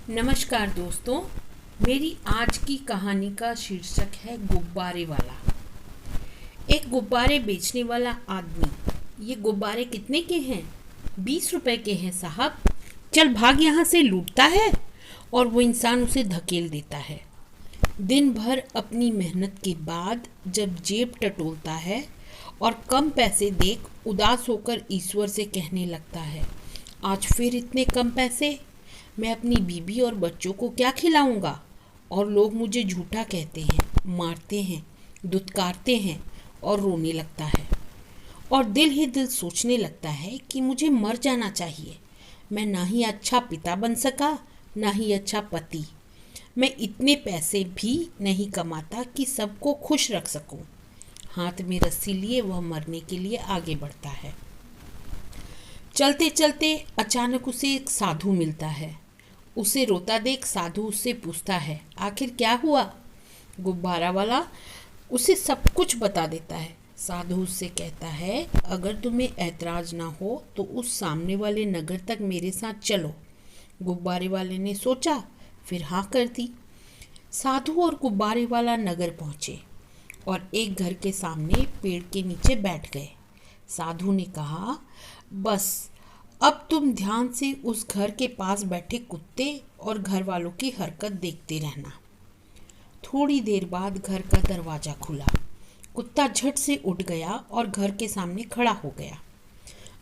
नमस्कार दोस्तों, मेरी आज की कहानी का शीर्षक है गुब्बारे वाला। एक गुब्बारे बेचने वाला आदमी। ये गुब्बारे कितने के हैं? 20 रुपए के हैं साहब। चल भाग यहाँ से, लूटता है। और वो इंसान उसे धकेल देता है। दिन भर अपनी मेहनत के बाद जब जेब टटोलता है और कम पैसे देख उदास होकर ईश्वर से कहने लगता है, आज फिर इतने कम पैसे, मैं अपनी बीबी और बच्चों को क्या खिलाऊंगा? और लोग मुझे झूठा कहते हैं, मारते हैं, दुत्कारते हैं और रोने लगता है। और दिल ही दिल सोचने लगता है कि मुझे मर जाना चाहिए। मैं ना ही अच्छा पिता बन सका, ना ही अच्छा पति। मैं इतने पैसे भी नहीं कमाता कि सबको खुश रख सकूं। हाथ में रस्सी लिए वह मरने के लिए आगे बढ़ता है। चलते चलते अचानक उसे एक साधु मिलता है। उसे रोता देख साधु उससे पूछता है, आखिर क्या हुआ? गुब्बारा वाला उसे सब कुछ बता देता है। साधु उससे कहता है, अगर तुम्हें ऐतराज ना हो तो उस सामने वाले नगर तक मेरे साथ चलो। गुब्बारे वाले ने सोचा, फिर हाँ कर दी। साधु और गुब्बारे वाला नगर पहुँचे और एक घर के सामने पेड़ के नीचे बैठ गए। साधु ने कहा, बस अब तुम ध्यान से उस घर के पास बैठे कुत्ते और घर वालों की हरकत देखते रहना। थोड़ी देर बाद घर का दरवाज़ा खुला। कुत्ता झट से उठ गया और घर के सामने खड़ा हो गया।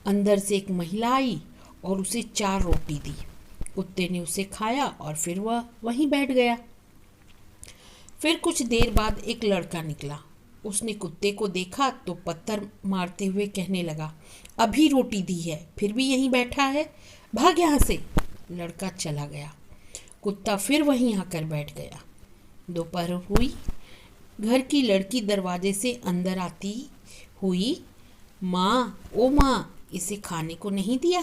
अंदर से एक महिला आई और उसे 4 रोटी दी। कुत्ते ने उसे खाया और फिर वह वहीं बैठ गया। फिर कुछ देर बाद एक लड़का निकला। उसने कुत्ते को देखा तो पत्थर मारते हुए कहने लगा, अभी रोटी दी है फिर भी यहीं बैठा है, भाग यहाँ से। लड़का चला गया। कुत्ता फिर वहीं आकर बैठ गया। दोपहर हुई। घर की लड़की दरवाजे से अंदर आती हुई, माँ, ओ माँ, इसे खाने को नहीं दिया?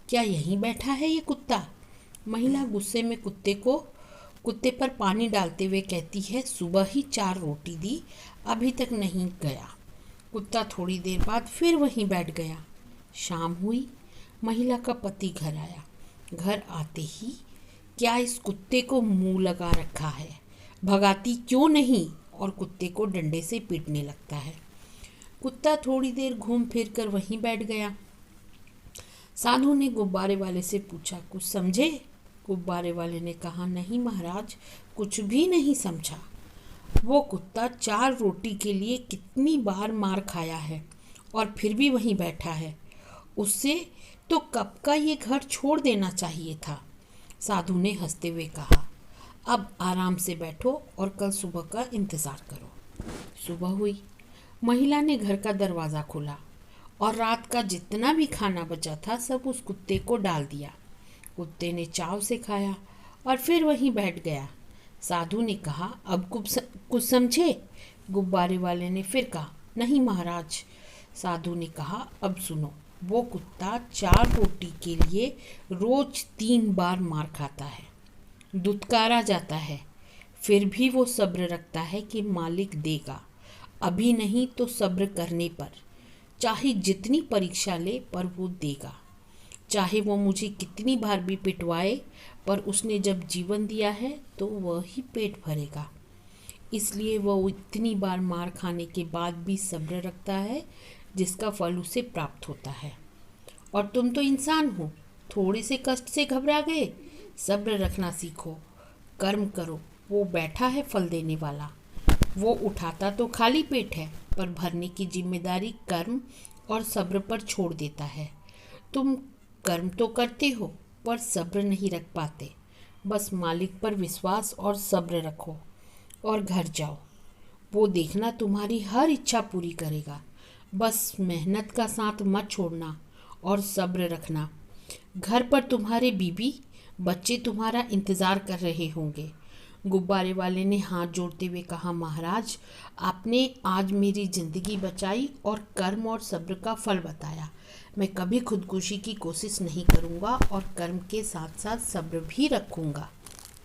क्या यहीं बैठा है ये कुत्ता? महिला गुस्से में कुत्ते पर पानी डालते हुए कहती है, सुबह ही 4 रोटी दी, अभी तक नहीं गया। कुत्ता थोड़ी देर बाद फिर वहीं बैठ गया। शाम हुई। महिला का पति घर आया। घर आते ही, क्या इस कुत्ते को मुंह लगा रखा है, भगाती क्यों नहीं? और कुत्ते को डंडे से पीटने लगता है। कुत्ता थोड़ी देर घूम फिर कर वहीं बैठ गया। साधु ने गुब्बारे वाले से पूछा, कुछ समझे? गुब्बारे वाले ने कहा, नहीं महाराज, कुछ भी नहीं समझा। वो कुत्ता 4 रोटी के लिए कितनी बार मार खाया है और फिर भी वहीं बैठा है। उससे तो कब का ये घर छोड़ देना चाहिए था। साधु ने हंसते हुए कहा, अब आराम से बैठो और कल सुबह का इंतज़ार करो। सुबह हुई। महिला ने घर का दरवाज़ा खोला और रात का जितना भी खाना बचा था सब उस कुत्ते को डाल दिया। कुत्ते ने चाव से खाया और फिर वहीं बैठ गया। साधु ने कहा, अब कुछ समझे? गुब्बारे वाले ने फिर कहा, नहीं महाराज। साधु ने कहा, अब सुनो, वो कुत्ता 4 रोटी के लिए रोज 3 बार मार खाता है, दुत्कारा जाता है, फिर भी वो सब्र रखता है कि मालिक देगा, अभी नहीं तो सब्र करने पर, चाहे जितनी परीक्षा ले पर वो देगा। चाहे वो मुझे कितनी बार भी पिटवाए, पर उसने जब जीवन दिया है तो वह ही पेट भरेगा। इसलिए वह इतनी बार मार खाने के बाद भी सब्र रखता है, जिसका फल उसे प्राप्त होता है। और तुम तो इंसान हो, थोड़े से कष्ट से घबरा गए, सब्र रखना सीखो, कर्म करो। वो बैठा है फल देने वाला। वो उठाता तो खाली पेट है, पर भरने की जिम्मेदारी कर्म और सब्र पर छोड़ देता है। तुम कर्म तो करते हो पर सब्र नहीं रख पाते। बस मालिक पर विश्वास और सब्र रखो और घर जाओ। वो देखना तुम्हारी हर इच्छा पूरी करेगा। बस मेहनत का साथ मत छोड़ना और सब्र रखना। घर पर तुम्हारे बीबी बच्चे तुम्हारा इंतज़ार कर रहे होंगे। गुब्बारे वाले ने हाथ जोड़ते हुए कहा, महाराज, आपने आज मेरी ज़िंदगी बचाई और कर्म और सब्र का फल बताया। मैं कभी खुदकुशी की कोशिश नहीं करूँगा और कर्म के साथ साथ सब्र भी रखूँगा।